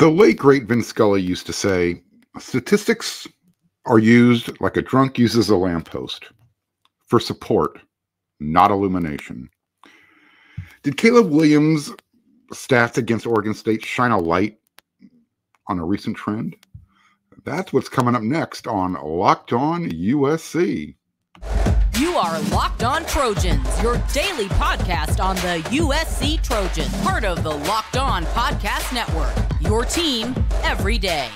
The late, great Vince Scully used to say, statistics are used like a drunk uses a lamppost for support, not illumination. Did Caleb Williams' stats against Oregon State shine a light on a recent trend? That's what's coming up next on Locked On USC. You are Locked On Trojans, your daily podcast on the USC Trojans, part of the Locked On Podcast Network, your team every day.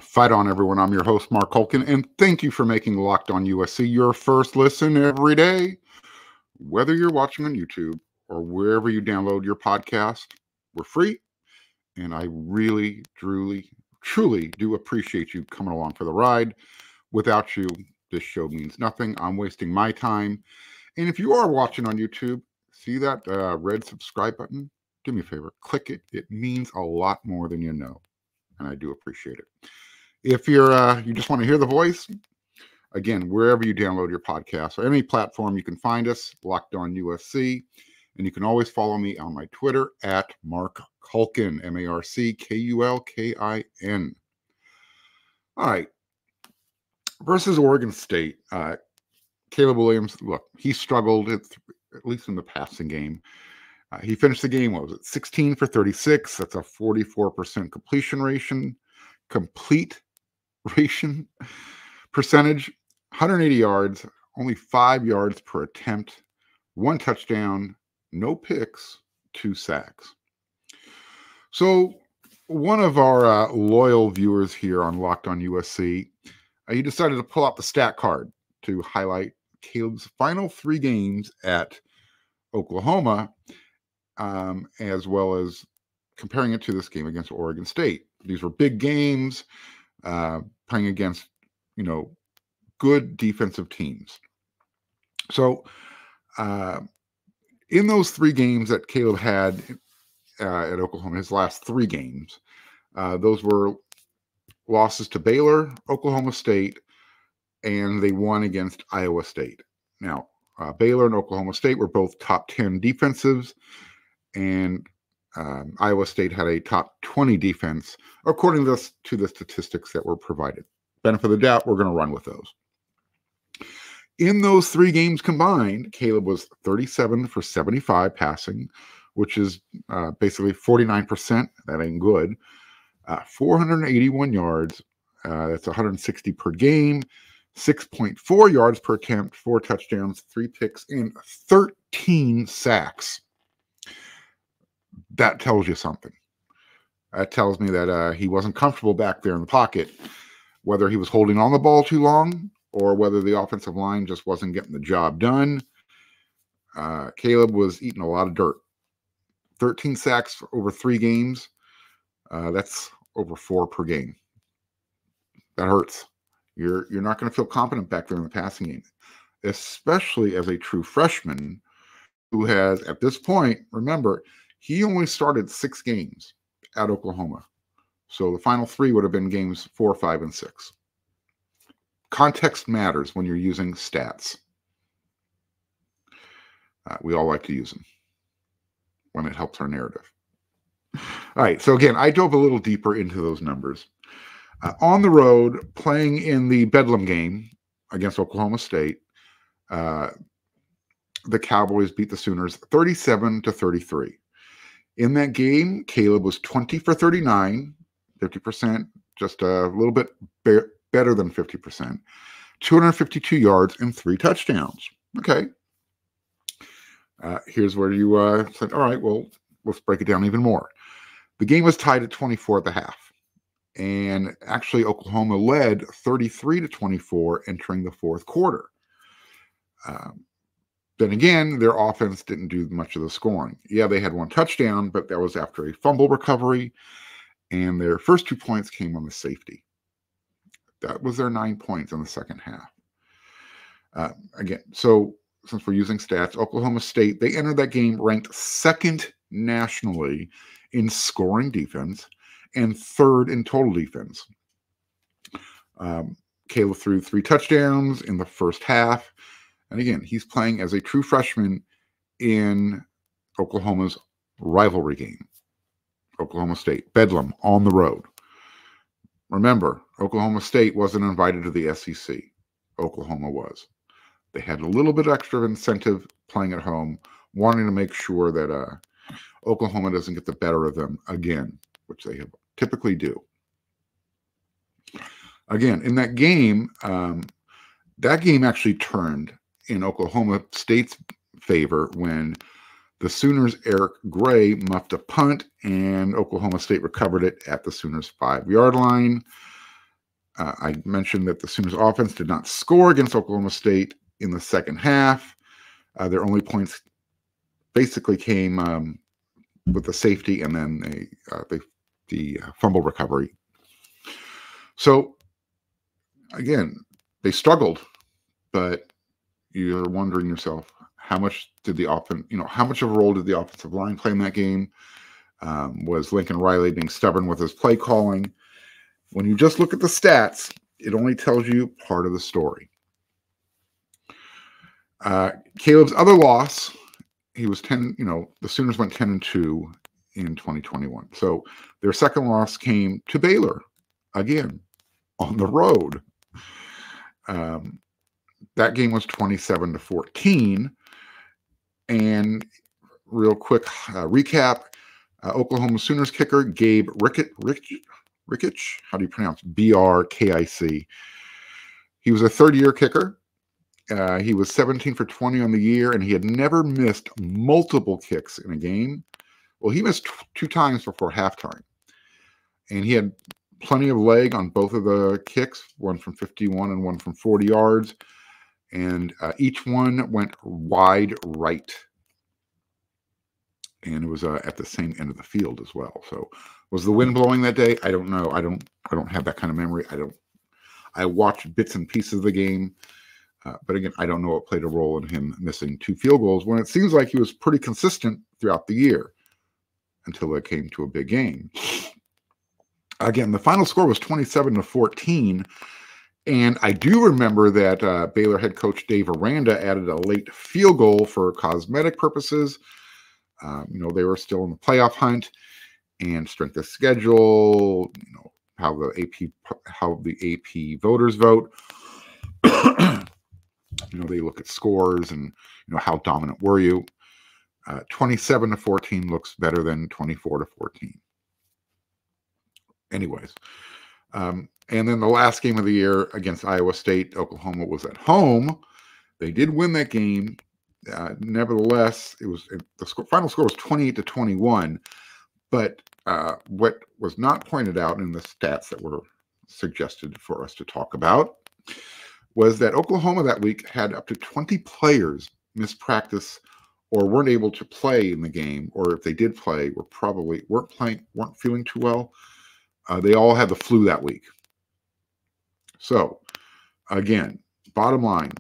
Fight on, everyone. I'm your host, Marc, and thank you for making Locked On USC your first listen every day. Whether you're watching on YouTube or wherever you download your podcast, we're free, and I really, truly do appreciate you coming along for the ride. Without you, this show means nothing. I'm wasting my time. And if you are watching on YouTube, see that red subscribe button? Do me a favor, click it. It means a lot more than you know, and I do appreciate it. If you're you just want to hear the voice, again, wherever you download your podcast or any platform, you can find us, Locked On USC. And you can always follow me on my Twitter at Marc Culkin, MarcKulkin. All right. Versus Oregon State, Caleb Williams, look, he struggled at least in the passing game. He finished the game, what was it, 16 for 36. That's a 44% complete ration percentage, 180 yards, only 5 yards per attempt, 1 touchdown, no picks, 2 sacks. So one of our loyal viewers here on Locked On USC, he decided to pull out the stat card to highlight Caleb's final 3 games at Oklahoma, as well as comparing it to this game against Oregon State. These were big games, playing against, good defensive teams. So, in those 3 games that Caleb had at Oklahoma, his last 3 games, those were losses to Baylor, Oklahoma State, and they won against Iowa State. Now, Baylor and Oklahoma State were both top 10 defensives, and Iowa State had a top 20 defense, according to the statistics that were provided. Benefit of the doubt, we're going to run with those. In those 3 games combined, Caleb was 37 for 75 passing, which is basically 49%. That ain't good. 481 yards. That's 160 per game. 6.4 yards per attempt, 4 touchdowns, 3 picks, and 13 sacks. That tells you something. That tells me that he wasn't comfortable back there in the pocket, whether he was holding on the ball too long or whether the offensive line just wasn't getting the job done. Caleb was eating a lot of dirt. 13 sacks for over 3 games. That's over 4 per game. That hurts. You're not going to feel confident back there in the passing game, especially as a true freshman who has, at this point, remember, he only started 6 games at Oklahoma. So the final 3 would have been games 4, 5, and 6. Context matters when you're using stats. We all like to use them when it helps our narrative. All right, so again, I dove a little deeper into those numbers. On the road, playing in the Bedlam game against Oklahoma State, the Cowboys beat the Sooners 37-33. In that game, Caleb was 20 for 39, 50%, just a little bit better than 50%, 252 yards and 3 touchdowns. Okay. Here's where you said, all right, well, let's break it down even more. The game was tied at 24 at the half. And actually, Oklahoma led 33-24 entering the 4th quarter. Then again, their offense didn't do much of the scoring. Yeah, they had 1 touchdown, but that was after a fumble recovery. And their first 2 points came on the safety. That was their 9 points in the second half. Again, so since we're using stats, Oklahoma State, they entered that game ranked 2nd nationally in scoring defense and 3rd in total defense. Caleb threw 3 touchdowns in the first half. And again, he's playing as a true freshman in Oklahoma's rivalry game. Oklahoma State, Bedlam on the road. Remember, Oklahoma State wasn't invited to the SEC. Oklahoma was. They had a little bit extra incentive playing at home, wanting to make sure that Oklahoma doesn't get the better of them again, which they typically do. Again, in that game actually turned in Oklahoma State's favor when the Sooners' Eric Gray muffed a punt, and Oklahoma State recovered it at the Sooners' 5-yard line. I mentioned that the Sooners' offense did not score against Oklahoma State in the second half. Their only points basically came with the safety and then the fumble recovery. So, again, they struggled, but you're wondering yourself, how much did how much of a role did the offensive line play in that game? Was Lincoln Riley being stubborn with his play calling? When you just look at the stats, it only tells you part of the story. Caleb's other loss, he was 10, the Sooners went 10-2 in 2021. So their second loss came to Baylor, again, on the road. That game was 27-14. And real quick recap, Oklahoma Sooners kicker Gabe Rickich, how do you pronounce Brkic? He was a third-year kicker. He was 17 for 20 on the year, and he had never missed multiple kicks in a game. Well, he missed 2 times before halftime. And he had plenty of leg on both of the kicks, one from 51 and one from 40 yards. And each one went wide right. And it was at the same end of the field as well. So was the wind blowing that day? I don't know. I don't have that kind of memory. I watched bits and pieces of the game. But again, I don't know what played a role in him missing 2 field goals when it seems like he was pretty consistent throughout the year until it came to a big game. Again, the final score was 27-14. And I do remember that Baylor head coach Dave Aranda added a late field goal for cosmetic purposes. They were still in the playoff hunt and strength of schedule, how the AP voters vote. They look at scores and, how dominant were you. 27-14 looks better than 24-14. Anyways, and then the last game of the year against Iowa State, Oklahoma was at home. They did win that game. Nevertheless, the final score was 28-21. But what was not pointed out in the stats that were suggested for us to talk about was that Oklahoma that week had up to 20 players miss practice or weren't able to play in the game, or if they did play, weren't feeling too well. They all had the flu that week. So, again, bottom line,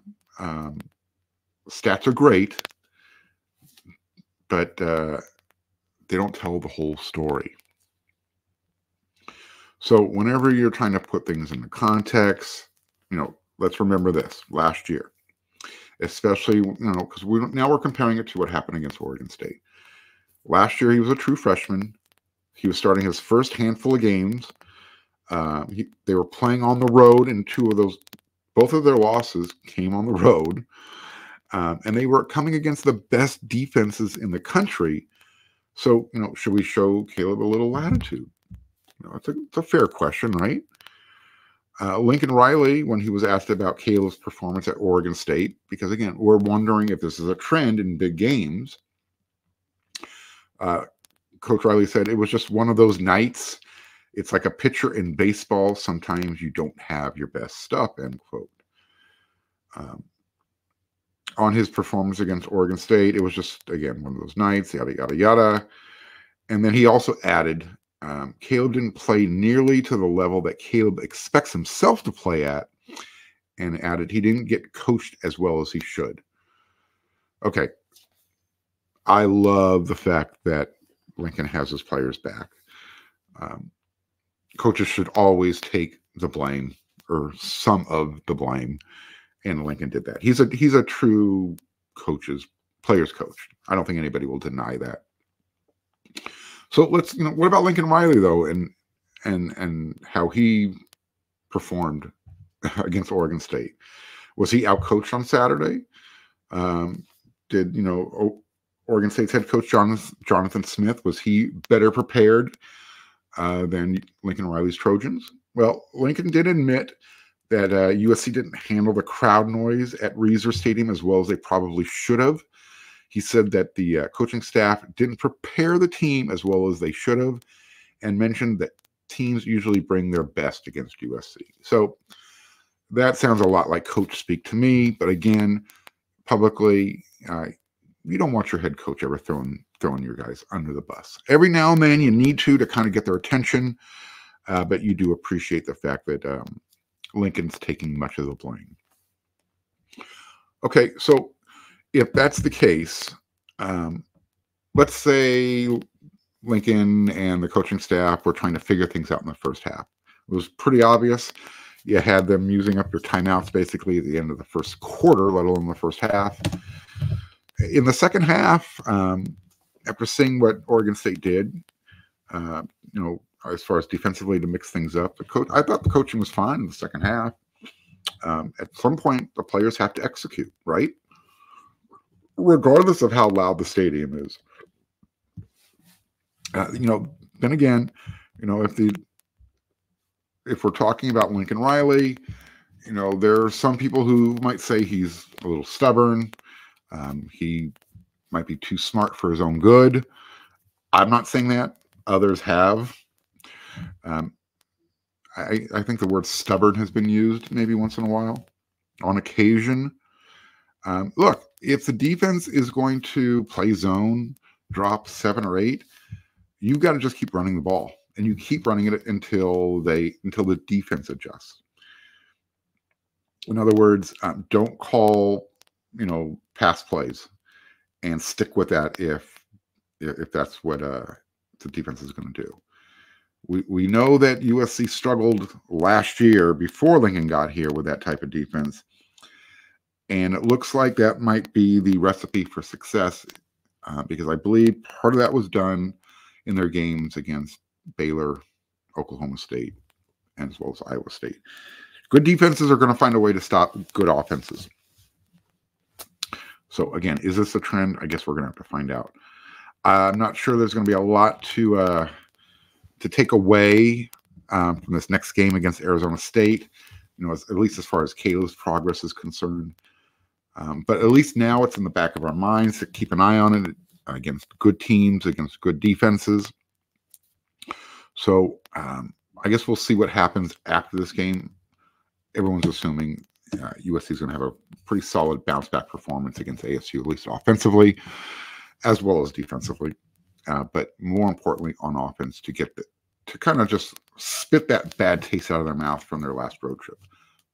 stats are great, but they don't tell the whole story. So whenever you're trying to put things into context, let's remember this last year, especially, because now we're comparing it to what happened against Oregon State. Last year, he was a true freshman. He was starting his first handful of games. They were playing on the road, and both of their losses came on the road. And they were coming against the best defenses in the country. So, should we show Caleb a little latitude? It's a fair question, right? Lincoln Riley, when he was asked about Caleb's performance at Oregon State, because again, we're wondering if this is a trend in big games. Coach Riley said it was just one of those nights. It's like a pitcher in baseball. Sometimes you don't have your best stuff, end quote. On his performance against Oregon State, it was just, again, one of those nights, yada, yada, yada. And then he also added, Caleb didn't play nearly to the level that Caleb expects himself to play at, and added he didn't get coached as well as he should. Okay. I love the fact that Lincoln has his players back. Coaches should always take the blame, or some of the blame, and Lincoln did that. He's a true player's coach. I don't think anybody will deny that. So let's, what about Lincoln Riley though, and how he performed against Oregon State? Was he outcoached on Saturday? Did Oregon State's head coach Jonathan Smith, was he better prepared than Lincoln Riley's Trojans? Well, Lincoln did admit that USC didn't handle the crowd noise at Reser Stadium as well as they probably should have. He said that the coaching staff didn't prepare the team as well as they should have, and mentioned that teams usually bring their best against USC. So that sounds a lot like coach speak to me, but again, publicly, you don't want your head coach ever throwing your guys under the bus. Every now and then you need to kind of get their attention, but you do appreciate the fact that Lincoln's taking much of the blame. Okay, so if that's the case, let's say Lincoln and the coaching staff were trying to figure things out in the first half. It was pretty obvious. You had them using up their timeouts basically at the end of the first quarter, let alone the first half. In the second half, after seeing what Oregon State did, as far as defensively to mix things up, I thought the coaching was fine in the second half. At some point, the players have to execute, right? Regardless of how loud the stadium is. Then again, if we're talking about Lincoln Riley, there are some people who might say he's a little stubborn. He might be too smart for his own good. I'm not saying that. Others have. I think the word stubborn has been used maybe once in a while, on occasion. Look, if the defense is going to play zone, drop 7 or 8, you've got to just keep running the ball, and you keep running it until the defense adjusts. In other words, don't call pass plays, and stick with that if that's what the defense is going to do. We know that USC struggled last year before Lincoln got here with that type of defense. And it looks like that might be the recipe for success because I believe part of that was done in their games against Baylor, Oklahoma State, and as well as Iowa State. Good defenses are going to find a way to stop good offenses. So again, is this a trend? I guess we're going to have to find out. I'm not sure there's going to be a lot to take away from this next game against Arizona State, at least as far as Caleb's progress is concerned. But at least now it's in the back of our minds to keep an eye on it against good teams, against good defenses. So I guess we'll see what happens after this game. Everyone's assuming USC is going to have a pretty solid bounce-back performance against ASU, at least offensively, as well as defensively. But more importantly, on offense, to kind of just spit that bad taste out of their mouth from their last road trip.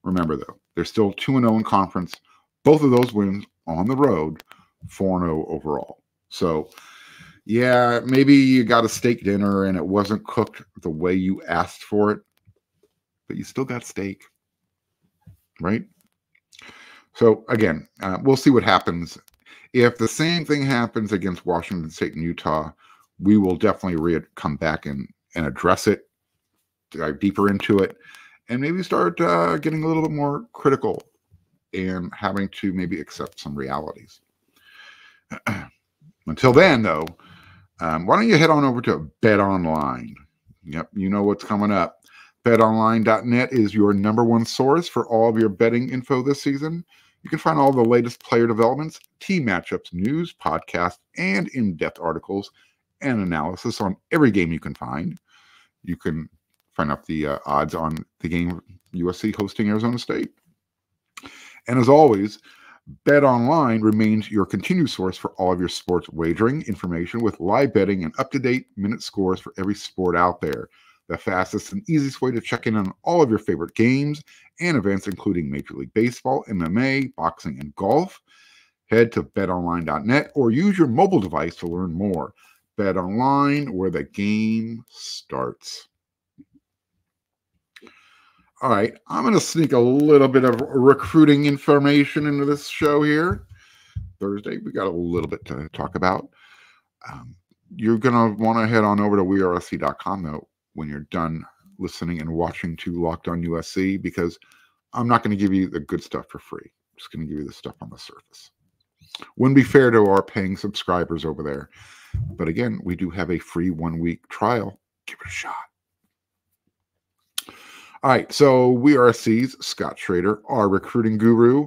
Remember, though, they're still 2-0 in conference. Both of those wins on the road, 4-0 overall. So, yeah, maybe you got a steak dinner and it wasn't cooked the way you asked for it, but you still got steak, right? So, again, we'll see what happens. If the same thing happens against Washington State and Utah, we will definitely come back and address it, dive deeper into it, and maybe start getting a little bit more critical and having to maybe accept some realities. Until then, though, why don't you head on over to BetOnline? Yep, you know what's coming up. BetOnline.net is your #1 source for all of your betting info this season. You can find all the latest player developments, team matchups, news, podcasts, and in-depth articles and analysis on every game you can find. You can find out the odds on the game USC hosting Arizona State. And as always, BetOnline remains your continued source for all of your sports wagering information with live betting and up-to-date minute scores for every sport out there. The fastest and easiest way to check in on all of your favorite games and events, including Major League Baseball, MMA, boxing, and golf. Head to betonline.net or use your mobile device to learn more. BetOnline, where the game starts. All right, I'm going to sneak a little bit of recruiting information into this show here. Thursday, we got a little bit to talk about. You're going to want to head on over to wearesc.com, though, when you're done listening and watching to Locked On USC, because I'm not going to give you the good stuff for free. I'm just going to give you the stuff on the surface. Wouldn't be fair to our paying subscribers over there. But again, we do have a free 1-week trial. Give it a shot. All right, so WeRSC's Scott Schrader, our recruiting guru.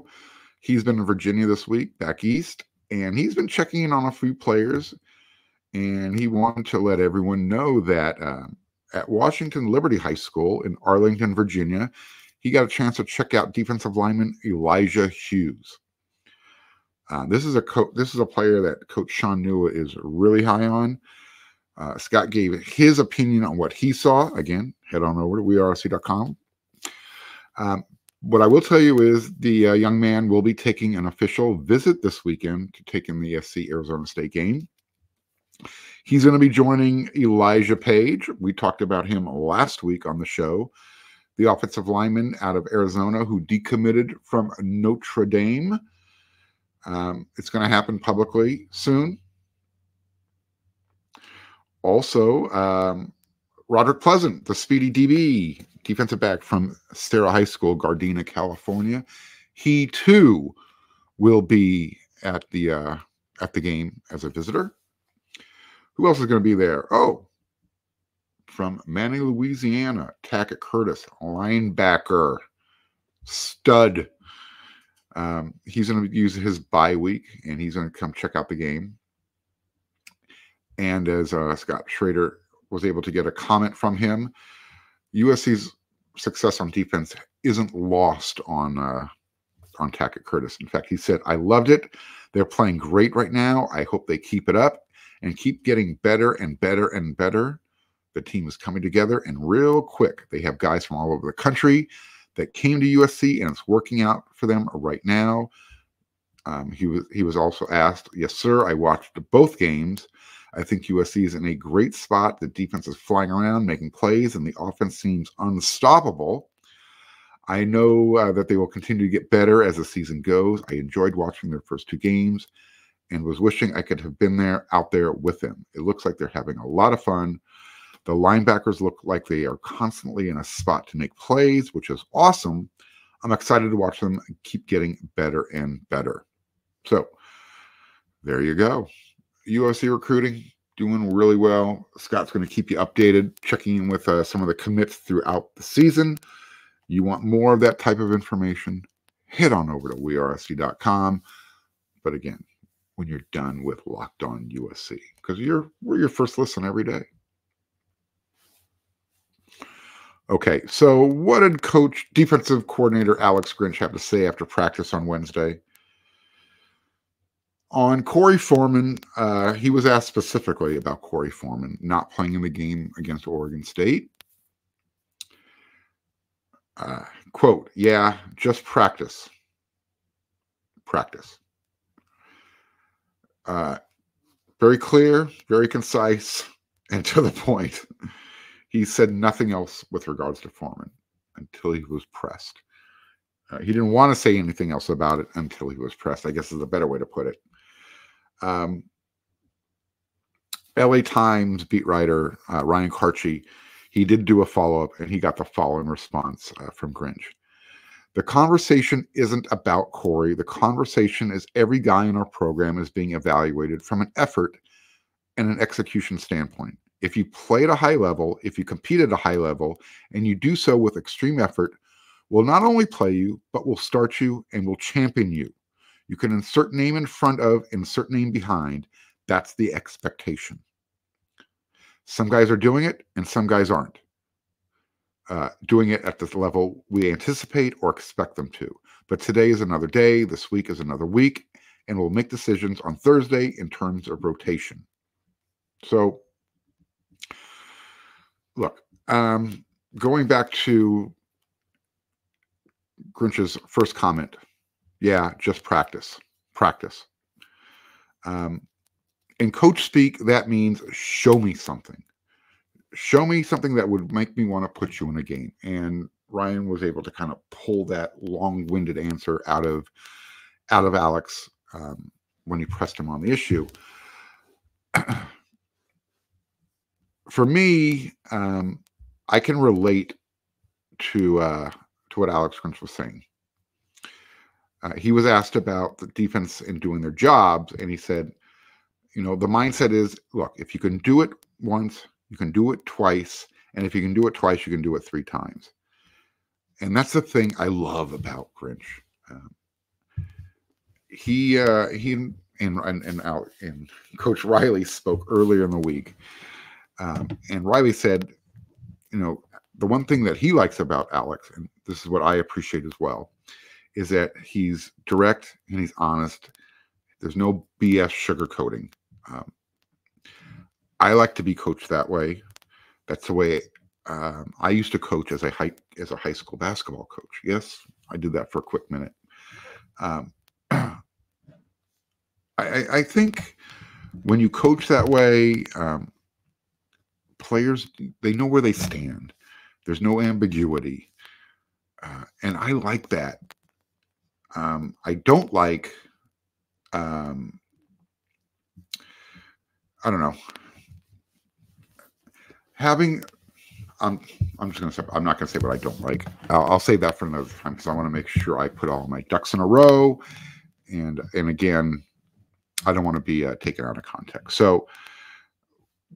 He's been in Virginia this week, back east, and he's been checking in on a few players. And he wanted to let everyone know that at Washington Liberty High School in Arlington, Virginia, he got a chance to check out defensive lineman Elijah Hughes. This is a player that Coach Sean Newell is really high on. Scott gave his opinion on what he saw. Again, head on over to wearesc.com. What I will tell you is the young man will be taking an official visit this weekend to take in the SC Arizona State game. He's going to be joining Elijah Page. We talked about him last week on the show. The offensive lineman out of Arizona who decommitted from Notre Dame. It's going to happen publicly soon. Also, Roderick Pleasant, the speedy DB, defensive back from Stara High School, Gardena, California. He too will be at the game as a visitor. Who else is going to be there? Oh, from Manning, Louisiana, Tackett Curtis, linebacker, stud. He's going to use his bye week, and he's going to come check out the game. And as Scott Schrader was able to get a comment from him, USC's success on defense isn't lost on Tackett Curtis. In fact, he said, "I loved it. They're playing great right now. I hope they keep it up and keep getting better and better and better. The team is coming together, and real quick. They have guys from all over the country that came to USC, and it's working out for them right now." He was also asked, "Yes, sir. I watched both games. I think USC is in a great spot. The defense is flying around, making plays, and the offense seems unstoppable. I know that they will continue to get better as the season goes. I enjoyed watching their first two games and was wishing I could have been out there with them. It looks like they're having a lot of fun. The linebackers look like they are constantly in a spot to make plays, which is awesome. I'm excited to watch them keep getting better and better." So there you go. USC recruiting, doing really well. Scott's going to keep you updated, checking in with some of the commits throughout the season. You want more of that type of information, head on over to wearesc.com. But again, when you're done with Locked On USC, because we're your first listen every day. Okay, so what did defensive coordinator Alex Grinch have to say after practice on Wednesday? On Corey Foreman, he was asked specifically about Corey Foreman not playing in the game against Oregon State. Quote, "Yeah, just practice. Practice." Very clear, very concise, and to the point. He said nothing else with regards to Foreman until he was pressed. He didn't want to say anything else about it until he was pressed, I guess is a better way to put it. LA Times beat writer Ryan Karchi, he did do a follow-up, and he got the following response from Grinch. "The conversation isn't about Corey. The conversation is every guy in our program is being evaluated from an effort and an execution standpoint. If you play at a high level, if you compete at a high level, and you do so with extreme effort, we'll not only play you, but we'll start you and we'll champion you. You can insert name in front of, insert name behind. That's the expectation. Some guys are doing it, and some guys aren't doing it at the level we anticipate or expect them to. But today is another day. This week is another week, and we'll make decisions on Thursday in terms of rotation." So, look, going back to Grinch's first comment, yeah, just practice. In coach speak, that means show me something. Show me something that would make me want to put you in a game. And Ryan was able to kind of pull that long-winded answer out of Alex when he pressed him on the issue. For me, I can relate to what Alex Grinch was saying. He was asked about the defense and doing their jobs, and he said, the mindset is, look, if you can do it once, you can do it twice, and if you can do it twice, you can do it 3 times. And that's the thing I love about Grinch. He and Coach Riley spoke earlier in the week, and Riley said, the one thing that he likes about Alex, and this is what I appreciate as well, is that he's direct and he's honest. There's no BS sugarcoating. I like to be coached that way. That's the way I used to coach as a high school basketball coach. Yes, I did that for a quick minute. I think when you coach that way, players, they know where they stand. There's no ambiguity. And I like that. I don't like, I don't know, having, I'm just going to say, I'm not going to say what I don't like. I'll save that for another time because I want to make sure I put all my ducks in a row. And again, I don't want to be taken out of context. So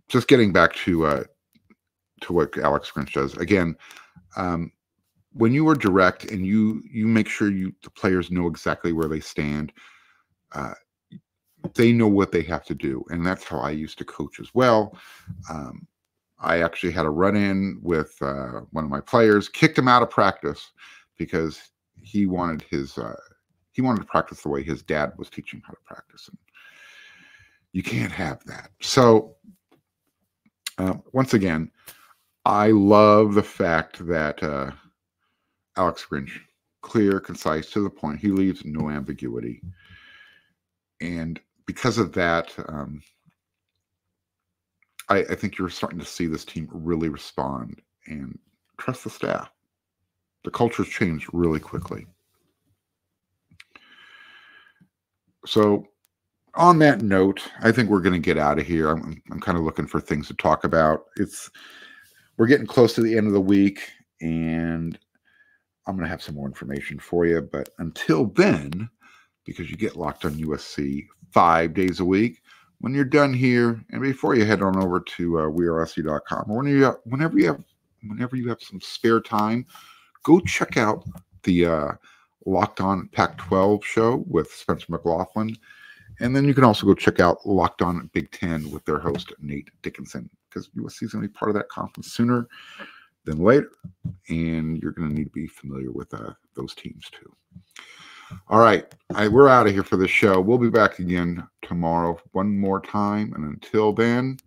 just getting back to what Alex Grinch does, again, when you are direct and you make sure the players know exactly where they stand, they know what they have to do. And that's how I used to coach as well. I actually had a run-in with one of my players, kicked him out of practice because he wanted to practice the way his dad was teaching how to practice. And you can't have that. So once again, I love the fact that Alex Grinch, clear, concise, to the point. He leaves no ambiguity. And because of that, I think you're starting to see this team really respond and trust the staff. The culture's changed really quickly. So on that note, I think we're going to get out of here. I'm kind of looking for things to talk about. We're getting close to the end of the week, and I'm going to have some more information for you. But until then, because you get Locked on USC 5 days a week, when you're done here, and before you head on over to weareLSU.com, or whenever you have some spare time, go check out the Locked on Pac-12 show with Spencer McLaughlin. And then you can also go check out Locked on Big Ten with their host, Nate Dickinson, because USC is going to be part of that conference sooner than later. And you're going to need to be familiar with those teams too. All right. We're out of here for this show. We'll be back again tomorrow one more time. And until then,